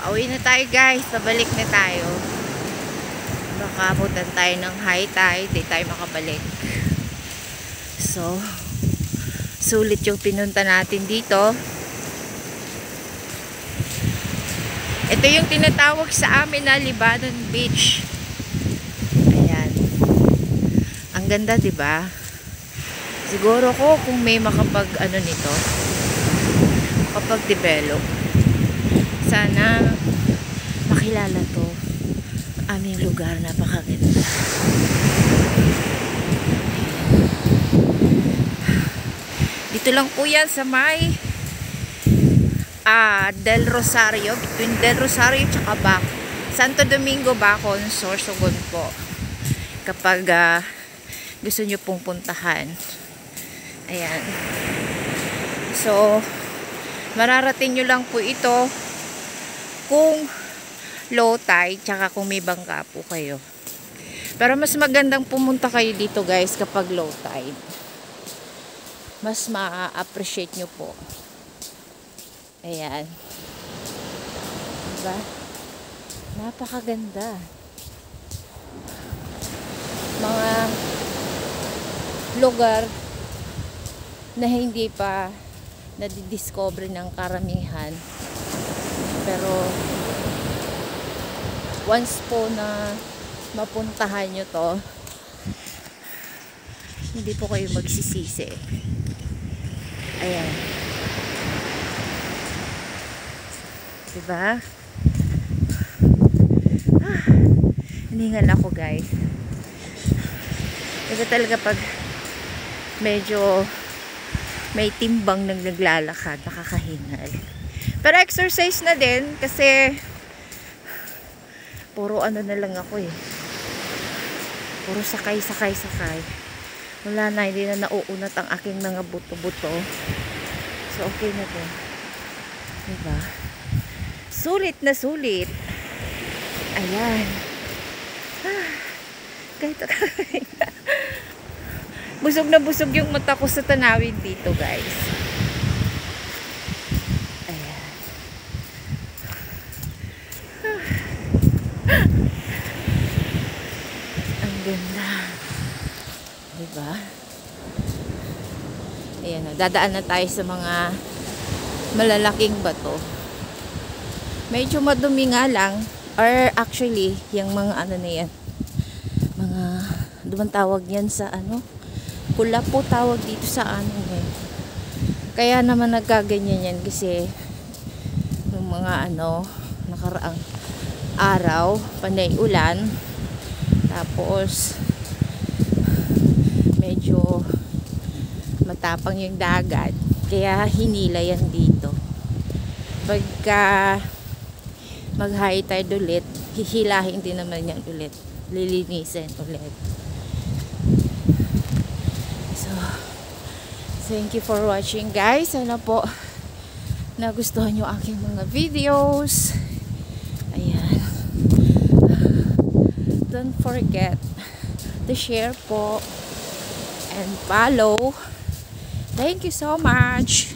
Pauwi na tayo guys, pabalik na tayo. Baka abutan tayo ng high tide, di tayo makabalik. So, sulit yung pinunta natin dito. Ito yung tinatawag sa amin na Libanon Beach. Ayan. Ang ganda, diba? Siguro ko kung may makapag ano nito, kapag develop, sana makilala to aming lugar. Napakaganda. Dito lang po yan sa may Del Rosario, between Del Rosario tsaka Santo Domingo, Bacon, Sorsogon po, kapag gusto nyo pong puntahan. Ayan. So mararating nyo lang po ito kung low tide tsaka kung may bangka po kayo. Pero mas magandang pumunta kayo dito guys kapag low tide. Mas ma-appreciate nyo po. Ayan. Diba? Napakaganda. Mga lugar na hindi pa nadidiscover ng karamihan. Pero once po na mapuntahan nyo to, hindi po kayo magsisisi. Ayan. Diba? Hiningal ako guys. Diba talaga pag medyo may timbang nang naglalakad, nakakahingal. Pero exercise na din kasi puro ano na lang ako eh. Puro sakay. Wala na, hindi na nauunat ang aking mga buto-buto. So okay na din. Diba? Sulit na sulit. Ayan. Kahit busog na busog yung mata ko sa tanawin dito guys. Ayan. Ang ganda. Diba? Ayan, dadaan na tayo sa mga malalaking bato. Medyo madumi nga lang, or actually yung mga ano na yan, mga dumang tawag yan sa ano, pula po tawag dito sa ano eh. Kaya naman nagkaganyan yan kasi yung mga ano nakaraang araw panay ulan, tapos medyo matapang yung dagat, kaya hinila yan dito. Pagka mag high tide ulit, hihilahin din naman yan ulit, lilinisin ulit. So thank you for watching guys. Sana po nagustuhan nyo aking mga videos. Ayan. Don't forget to share po and follow. Thank you so much.